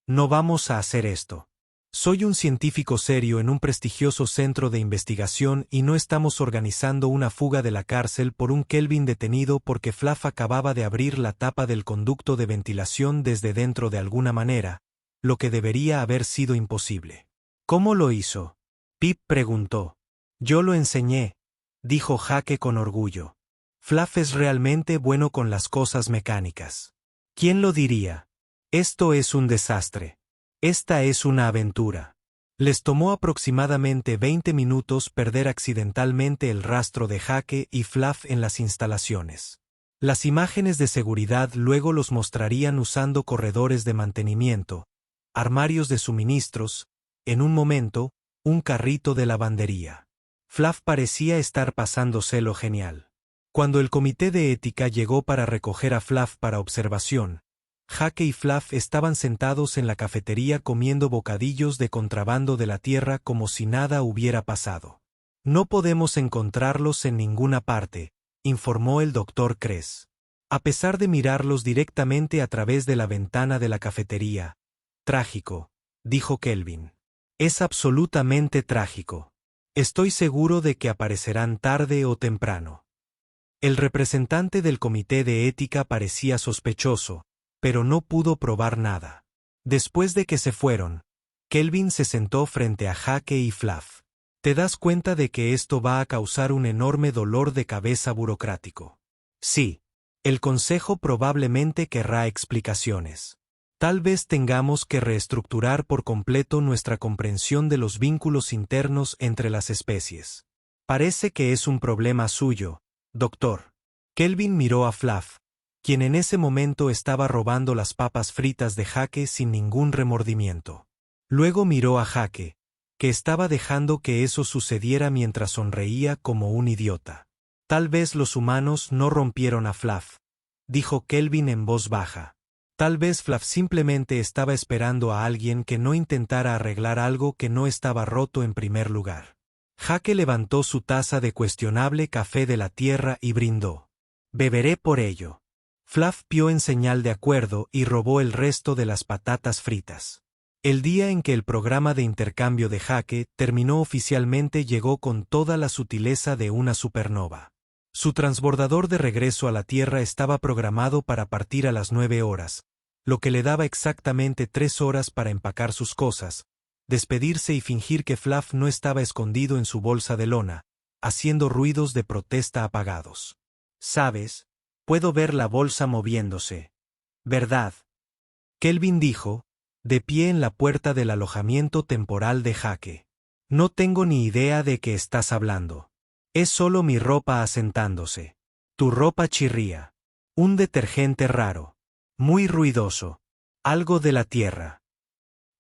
vamos a hacer esto. Soy un científico serio en un prestigioso centro de investigación y no estamos organizando una fuga de la cárcel por un Kelvin detenido porque Fluff acababa de abrir la tapa del conducto de ventilación desde dentro de alguna manera, lo que debería haber sido imposible. ¿Cómo lo hizo? Pip preguntó. Yo lo enseñé, dijo Jake con orgullo. Fluff es realmente bueno con las cosas mecánicas. ¿Quién lo diría? Esto es un desastre. Esta es una aventura. Les tomó aproximadamente 20 minutos perder accidentalmente el rastro de Jake y Fluff en las instalaciones. Las imágenes de seguridad luego los mostrarían usando corredores de mantenimiento, armarios de suministros, en un momento, un carrito de lavandería. Fluff parecía estar pasándoselo genial. Cuando el comité de ética llegó para recoger a Fluff para observación, Jake y Fluff estaban sentados en la cafetería comiendo bocadillos de contrabando de la tierra como si nada hubiera pasado. No podemos encontrarlos en ninguna parte, informó el Dr. Kress. A pesar de mirarlos directamente a través de la ventana de la cafetería. Trágico, dijo Kelvin. Es absolutamente trágico. Estoy seguro de que aparecerán tarde o temprano. El representante del comité de ética parecía sospechoso, pero no pudo probar nada. Después de que se fueron, Kelvin se sentó frente a Jake y Fluff. ¿Te das cuenta de que esto va a causar un enorme dolor de cabeza burocrático? Sí. El consejo probablemente querrá explicaciones. Tal vez tengamos que reestructurar por completo nuestra comprensión de los vínculos internos entre las especies. Parece que es un problema suyo, doctor. Kelvin miró a Fluff, quien en ese momento estaba robando las papas fritas de Jake sin ningún remordimiento. Luego miró a Jake, que estaba dejando que eso sucediera mientras sonreía como un idiota. Tal vez los humanos no rompieron a Fluff, dijo Kelvin en voz baja. Tal vez Fluff simplemente estaba esperando a alguien que no intentara arreglar algo que no estaba roto en primer lugar. Jake levantó su taza de cuestionable café de la tierra y brindó. Beberé por ello. Fluff pió en señal de acuerdo y robó el resto de las patatas fritas. El día en que el programa de intercambio de Jake terminó oficialmente llegó con toda la sutileza de una supernova. Su transbordador de regreso a la Tierra estaba programado para partir a las 9 horas, lo que le daba exactamente 3 horas para empacar sus cosas, despedirse y fingir que Fluff no estaba escondido en su bolsa de lona, haciendo ruidos de protesta apagados. ¿Sabes? Puedo ver la bolsa moviéndose. ¿Verdad? Kelvin dijo, de pie en la puerta del alojamiento temporal de Jake. No tengo ni idea de qué estás hablando. Es solo mi ropa asentándose. Tu ropa chirría. Un detergente raro. Muy ruidoso. Algo de la tierra.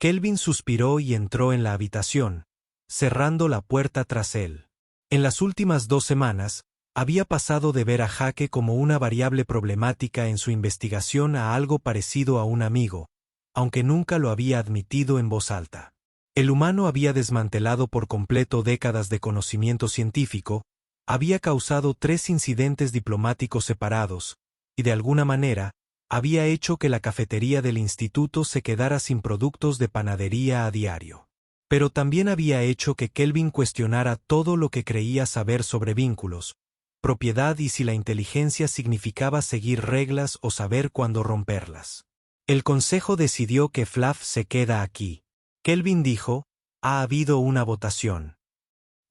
Kelvin suspiró y entró en la habitación, cerrando la puerta tras él. En las últimas 2 semanas, había pasado de ver a Jake como una variable problemática en su investigación a algo parecido a un amigo, aunque nunca lo había admitido en voz alta. El humano había desmantelado por completo décadas de conocimiento científico, había causado 3 incidentes diplomáticos separados, y de alguna manera, había hecho que la cafetería del instituto se quedara sin productos de panadería a diario. Pero también había hecho que Kelvin cuestionara todo lo que creía saber sobre vínculos, propiedad y si la inteligencia significaba seguir reglas o saber cuándo romperlas. El consejo decidió que Fluff se queda aquí. Kelvin dijo, ha habido una votación.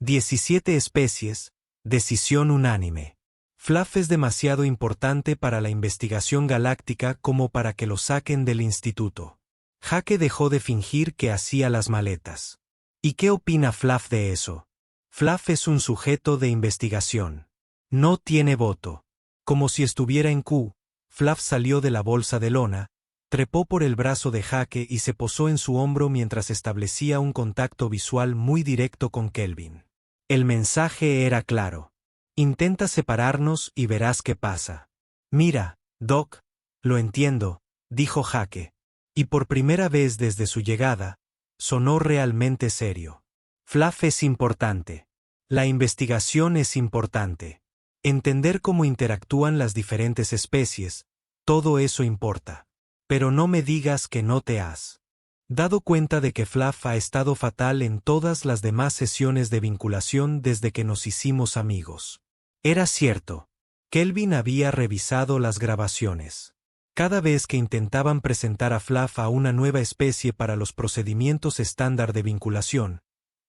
17 especies, decisión unánime. Fluff es demasiado importante para la investigación galáctica como para que lo saquen del instituto. Jake dejó de fingir que hacía las maletas. ¿Y qué opina Fluff de eso? Fluff es un sujeto de investigación. No tiene voto. Como si estuviera en Q, Fluff salió de la bolsa de lona, trepó por el brazo de Jake y se posó en su hombro mientras establecía un contacto visual muy directo con Kelvin. El mensaje era claro. Intenta separarnos y verás qué pasa. Mira, Doc, lo entiendo, dijo Jake. Y por primera vez desde su llegada, sonó realmente serio. Fluff es importante. La investigación es importante. Entender cómo interactúan las diferentes especies, todo eso importa. Pero no me digas que no te has dado cuenta de que Fluff ha estado fatal en todas las demás sesiones de vinculación desde que nos hicimos amigos. Era cierto. Kelvin había revisado las grabaciones. Cada vez que intentaban presentar a Fluff a una nueva especie para los procedimientos estándar de vinculación,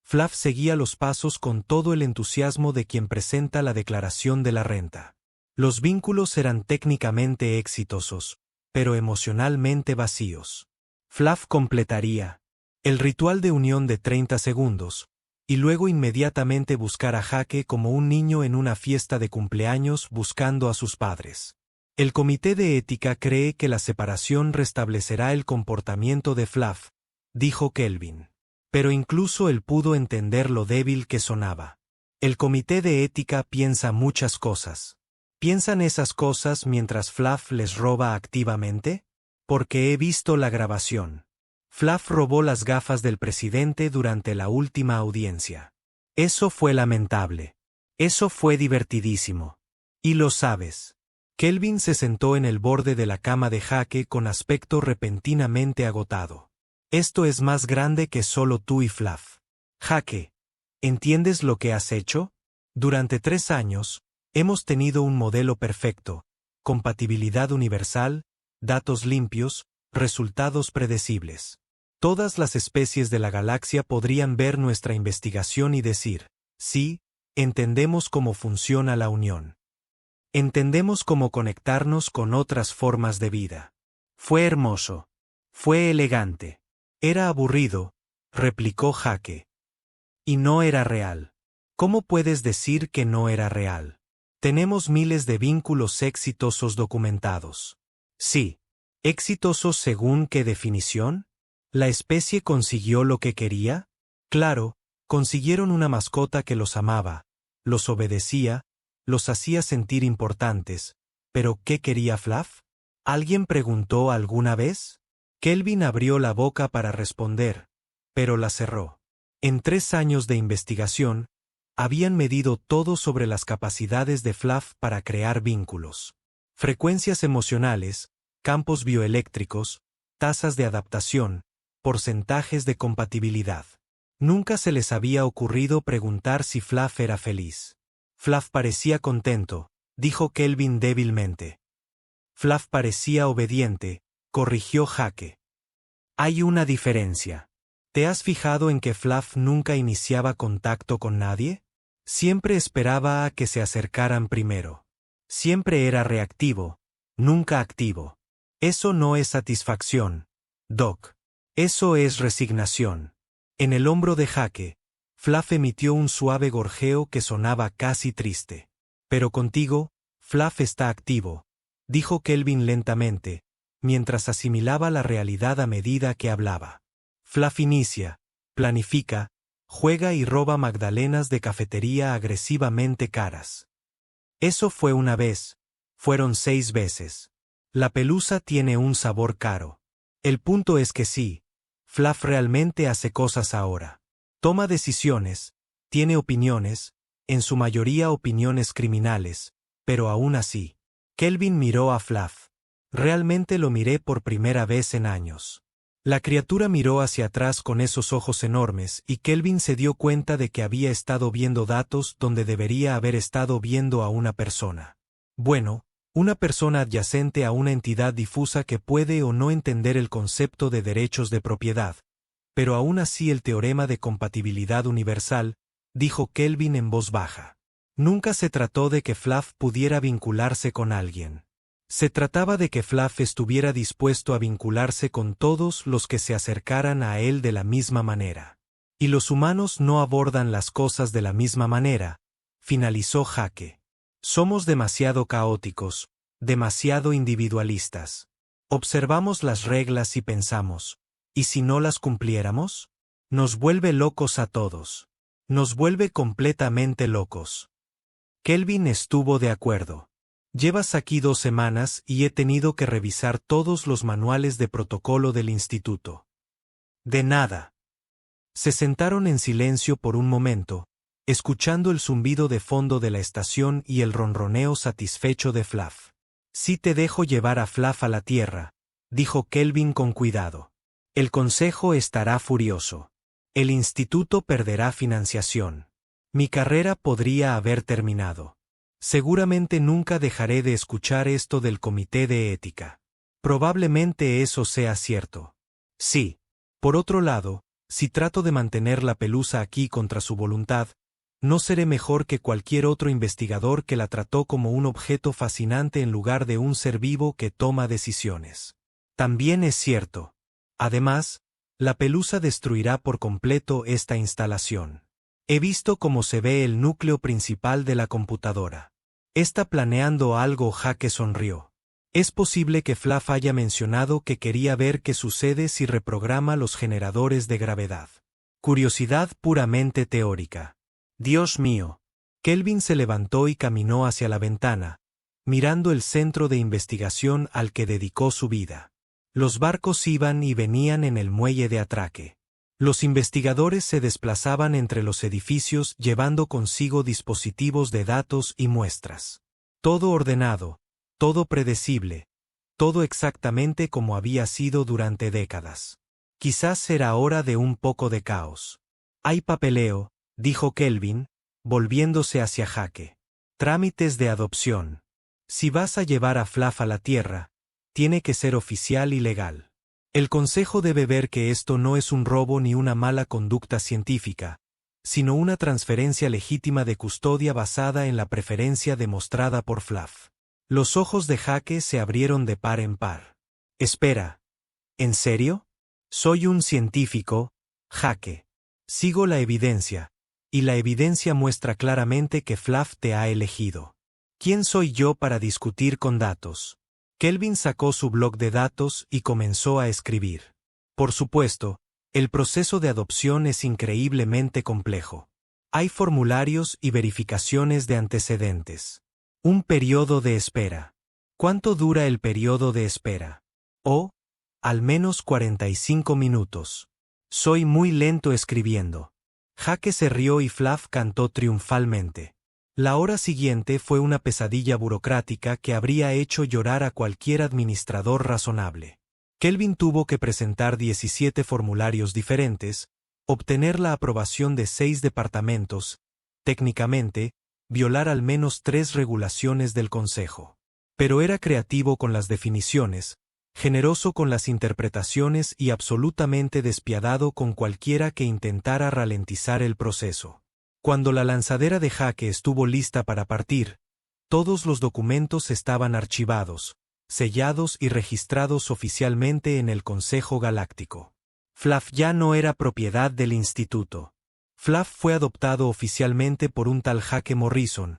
Fluff seguía los pasos con todo el entusiasmo de quien presenta la declaración de la renta. Los vínculos eran técnicamente exitosos, pero emocionalmente vacíos. Fluff completaría el ritual de unión de 30 segundos, y luego inmediatamente buscar a Jake como un niño en una fiesta de cumpleaños buscando a sus padres. El comité de ética cree que la separación restablecerá el comportamiento de Fluff, dijo Kelvin. Pero incluso él pudo entender lo débil que sonaba. El comité de ética piensa muchas cosas. ¿Piensan esas cosas mientras Fluff les roba activamente? Porque he visto la grabación. Fluff robó las gafas del presidente durante la última audiencia. Eso fue lamentable. Eso fue divertidísimo. Y lo sabes. Kelvin se sentó en el borde de la cama de Jake con aspecto repentinamente agotado. Esto es más grande que solo tú y Fluff. Jake, ¿entiendes lo que has hecho? Durante 3 años, hemos tenido un modelo perfecto, compatibilidad universal, datos limpios, resultados predecibles. Todas las especies de la galaxia podrían ver nuestra investigación y decir, sí, entendemos cómo funciona la unión. Entendemos cómo conectarnos con otras formas de vida. Fue hermoso. Fue elegante. Era aburrido, replicó Jake. Y no era real. ¿Cómo puedes decir que no era real? Tenemos miles de vínculos exitosos documentados. Sí. ¿Exitosos según qué definición? ¿La especie consiguió lo que quería? Claro, consiguieron una mascota que los amaba, los obedecía, los hacía sentir importantes, pero ¿qué quería Fluff? ¿Alguien preguntó alguna vez? Kelvin abrió la boca para responder, pero la cerró. En 3 años de investigación, habían medido todo sobre las capacidades de Fluff para crear vínculos. Frecuencias emocionales, campos bioeléctricos, tasas de adaptación, porcentajes de compatibilidad. Nunca se les había ocurrido preguntar si Fluff era feliz. Fluff parecía contento, dijo Kelvin débilmente. Fluff parecía obediente, corrigió Jake. Hay una diferencia. ¿Te has fijado en que Fluff nunca iniciaba contacto con nadie? Siempre esperaba a que se acercaran primero. Siempre era reactivo, nunca activo. Eso no es satisfacción, Doc. Eso es resignación. En el hombro de Jake, Fluff emitió un suave gorjeo que sonaba casi triste. Pero contigo, Fluff está activo, dijo Kelvin lentamente, mientras asimilaba la realidad a medida que hablaba. Fluff inicia, planifica, juega y roba magdalenas de cafetería agresivamente caras. Eso fue una vez, fueron 6 veces. La pelusa tiene un sabor caro. El punto es que sí, Fluff realmente hace cosas ahora. Toma decisiones, tiene opiniones, en su mayoría opiniones criminales, pero aún así. Kelvin miró a Fluff. Realmente lo miré por primera vez en años. La criatura miró hacia atrás con esos ojos enormes y Kelvin se dio cuenta de que había estado viendo datos donde debería haber estado viendo a una persona. Bueno, una persona adyacente a una entidad difusa que puede o no entender el concepto de derechos de propiedad, pero aún así el teorema de compatibilidad universal, dijo Kelvin en voz baja. Nunca se trató de que Fluff pudiera vincularse con alguien. Se trataba de que Fluff estuviera dispuesto a vincularse con todos los que se acercaran a él de la misma manera. Y los humanos no abordan las cosas de la misma manera, finalizó Jake. Somos demasiado caóticos, demasiado individualistas. Observamos las reglas y pensamos, ¿y si no las cumpliéramos? Nos vuelve locos a todos. Nos vuelve completamente locos. Kelvin estuvo de acuerdo. Llevas aquí 2 semanas y he tenido que revisar todos los manuales de protocolo del instituto. De nada. Se sentaron en silencio por un momento, escuchando el zumbido de fondo de la estación y el ronroneo satisfecho de Fluff. Sí te dejo llevar a Fluff a la Tierra, dijo Kelvin con cuidado. El consejo estará furioso. El instituto perderá financiación. Mi carrera podría haber terminado. Seguramente nunca dejaré de escuchar esto del comité de ética. Probablemente eso sea cierto. Sí. Por otro lado, si trato de mantener la pelusa aquí contra su voluntad, no seré mejor que cualquier otro investigador que la trató como un objeto fascinante en lugar de un ser vivo que toma decisiones. También es cierto. Además, la pelusa destruirá por completo esta instalación. He visto cómo se ve el núcleo principal de la computadora. ¿Está planeando algo? Jake sonrió. Es posible que Fluff haya mencionado que quería ver qué sucede si reprograma los generadores de gravedad. Curiosidad puramente teórica. Dios mío. Kelvin se levantó y caminó hacia la ventana, mirando el centro de investigación al que dedicó su vida. Los barcos iban y venían en el muelle de atraque. Los investigadores se desplazaban entre los edificios llevando consigo dispositivos de datos y muestras. Todo ordenado, todo predecible, todo exactamente como había sido durante décadas. Quizás era hora de un poco de caos. Hay papeleo, dijo Kelvin, volviéndose hacia Jake. Trámites de adopción. Si vas a llevar a Fluff a la Tierra, tiene que ser oficial y legal. El Consejo debe ver que esto no es un robo ni una mala conducta científica, sino una transferencia legítima de custodia basada en la preferencia demostrada por Fluff. Los ojos de Jake se abrieron de par en par. Espera. ¿En serio? Soy un científico, Jake. Sigo la evidencia, y la evidencia muestra claramente que Fluff te ha elegido. ¿Quién soy yo para discutir con datos? Kelvin sacó su bloc de datos y comenzó a escribir. Por supuesto, el proceso de adopción es increíblemente complejo. Hay formularios y verificaciones de antecedentes. Un periodo de espera. ¿Cuánto dura el periodo de espera? Oh, al menos 45 minutos. Soy muy lento escribiendo. Jake se rió y Fluff cantó triunfalmente. La hora siguiente fue una pesadilla burocrática que habría hecho llorar a cualquier administrador razonable. Kelvin tuvo que presentar 17 formularios diferentes, obtener la aprobación de 6 departamentos, técnicamente, violar al menos 3 regulaciones del Consejo. Pero era creativo con las definiciones, generoso con las interpretaciones y absolutamente despiadado con cualquiera que intentara ralentizar el proceso. Cuando la lanzadera de Jake estuvo lista para partir, todos los documentos estaban archivados, sellados y registrados oficialmente en el Consejo Galáctico. Fluff ya no era propiedad del instituto. Fluff fue adoptado oficialmente por un tal Jake Morrison,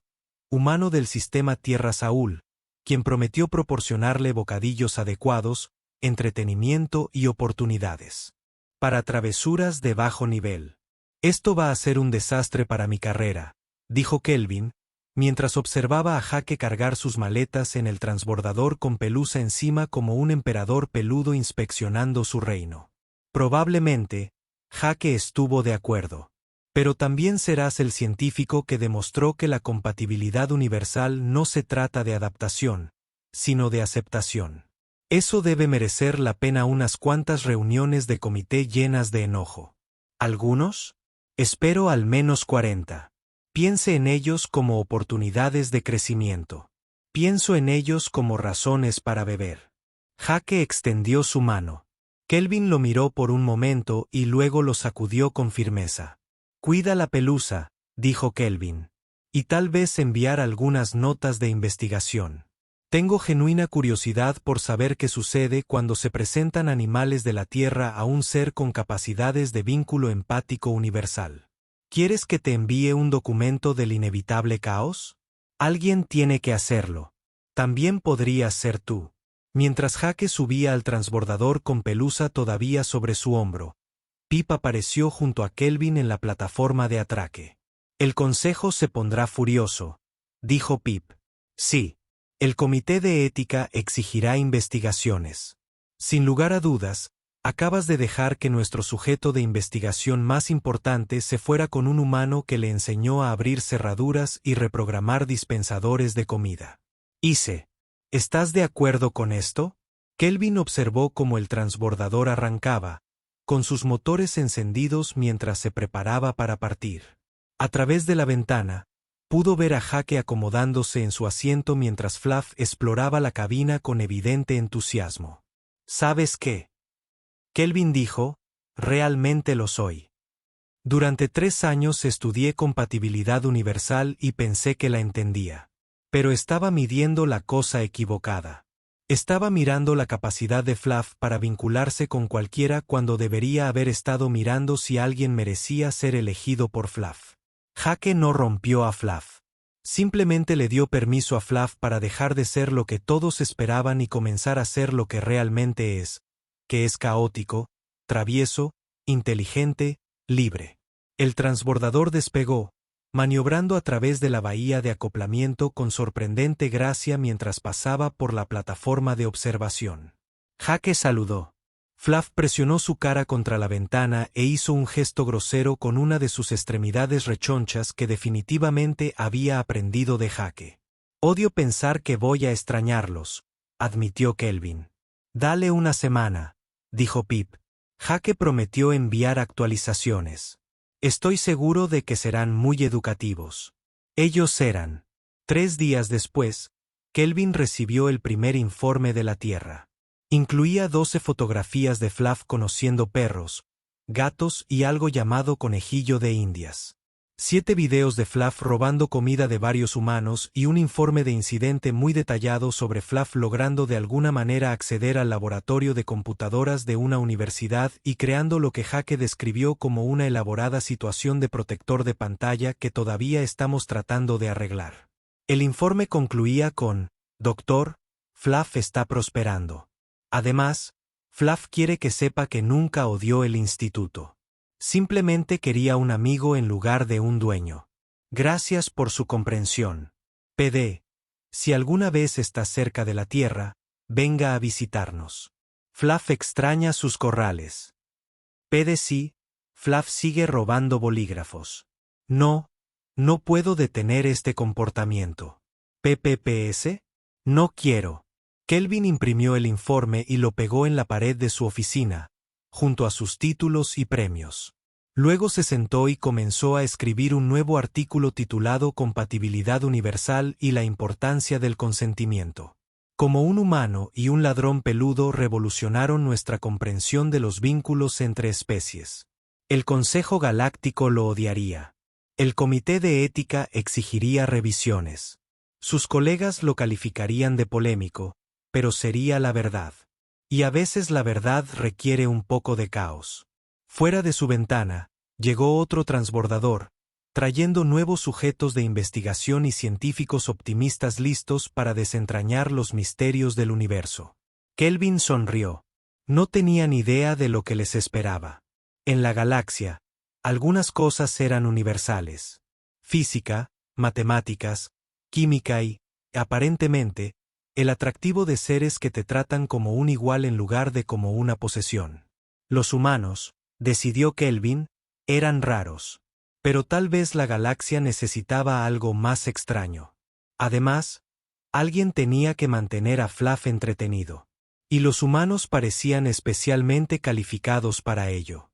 humano del sistema Tierra Saúl, quien prometió proporcionarle bocadillos adecuados, entretenimiento y oportunidades para travesuras de bajo nivel. Esto va a ser un desastre para mi carrera, dijo Kelvin, mientras observaba a Jake cargar sus maletas en el transbordador con pelusa encima como un emperador peludo inspeccionando su reino. Probablemente, Jake estuvo de acuerdo. Pero también serás el científico que demostró que la compatibilidad universal no se trata de adaptación, sino de aceptación. Eso debe merecer la pena unas cuantas reuniones de comité llenas de enojo. ¿Algunos? Espero al menos 40. Piense en ellos como oportunidades de crecimiento. Pienso en ellos como razones para beber. Jake extendió su mano. Kelvin lo miró por un momento y luego lo sacudió con firmeza. Cuida la pelusa, dijo Kelvin. Y tal vez enviar algunas notas de investigación. Tengo genuina curiosidad por saber qué sucede cuando se presentan animales de la Tierra a un ser con capacidades de vínculo empático universal. ¿Quieres que te envíe un documento del inevitable caos? Alguien tiene que hacerlo. También podrías ser tú. Mientras Jake subía al transbordador con pelusa todavía sobre su hombro, Pip apareció junto a Kelvin en la plataforma de atraque. El consejo se pondrá furioso, dijo Pip. Sí. El comité de ética exigirá investigaciones. Sin lugar a dudas, acabas de dejar que nuestro sujeto de investigación más importante se fuera con un humano que le enseñó a abrir cerraduras y reprogramar dispensadores de comida. ¿Estás de acuerdo con esto? Kelvin observó cómo el transbordador arrancaba, con sus motores encendidos mientras se preparaba para partir. A través de la ventana, pudo ver a Jake acomodándose en su asiento mientras Fluff exploraba la cabina con evidente entusiasmo. ¿Sabes qué? Kelvin dijo, realmente lo soy. Durante 3 años estudié compatibilidad universal y pensé que la entendía. Pero estaba midiendo la cosa equivocada. Estaba mirando la capacidad de Fluff para vincularse con cualquiera cuando debería haber estado mirando si alguien merecía ser elegido por Fluff. Jake no rompió a Fluff. Simplemente le dio permiso a Fluff para dejar de ser lo que todos esperaban y comenzar a ser lo que realmente es, que es caótico, travieso, inteligente, libre. El transbordador despegó, maniobrando a través de la bahía de acoplamiento con sorprendente gracia mientras pasaba por la plataforma de observación. Jake saludó. Fluff presionó su cara contra la ventana e hizo un gesto grosero con una de sus extremidades rechonchas que definitivamente había aprendido de Jake. Odio pensar que voy a extrañarlos, admitió Kelvin. Dale una semana, dijo Pip. Jake prometió enviar actualizaciones. Estoy seguro de que serán muy educativos. Ellos eran. 3 días después, Kelvin recibió el primer informe de la Tierra. Incluía 12 fotografías de Fluff conociendo perros, gatos y algo llamado conejillo de Indias. 7 videos de Fluff robando comida de varios humanos y un informe de incidente muy detallado sobre Fluff logrando de alguna manera acceder al laboratorio de computadoras de una universidad y creando lo que Jake describió como una elaborada situación de protector de pantalla que todavía estamos tratando de arreglar. El informe concluía con, Doctor, Fluff está prosperando. Además, Fluff quiere que sepa que nunca odió el instituto. Simplemente quería un amigo en lugar de un dueño. Gracias por su comprensión. PD. Si alguna vez estás cerca de la Tierra, venga a visitarnos. Fluff extraña sus corrales. PD. Sí, Fluff sigue robando bolígrafos. No puedo detener este comportamiento. PPPS. No quiero. Kelvin imprimió el informe y lo pegó en la pared de su oficina, junto a sus títulos y premios. Luego se sentó y comenzó a escribir un nuevo artículo titulado Compatibilidad universal y la importancia del consentimiento. Como un humano y un ladrón peludo revolucionaron nuestra comprensión de los vínculos entre especies. El Consejo Galáctico lo odiaría. El Comité de Ética exigiría revisiones. Sus colegas lo calificarían de polémico, pero sería la verdad. Y a veces la verdad requiere un poco de caos. Fuera de su ventana, llegó otro transbordador, trayendo nuevos sujetos de investigación y científicos optimistas listos para desentrañar los misterios del universo. Kelvin sonrió. No tenían idea de lo que les esperaba. En la galaxia, algunas cosas eran universales. Física, matemáticas, química y, aparentemente, el atractivo de seres que te tratan como un igual en lugar de como una posesión. Los humanos, decidió Kelvin, eran raros. Pero tal vez la galaxia necesitaba algo más extraño. Además, alguien tenía que mantener a Fluff entretenido. Y los humanos parecían especialmente calificados para ello.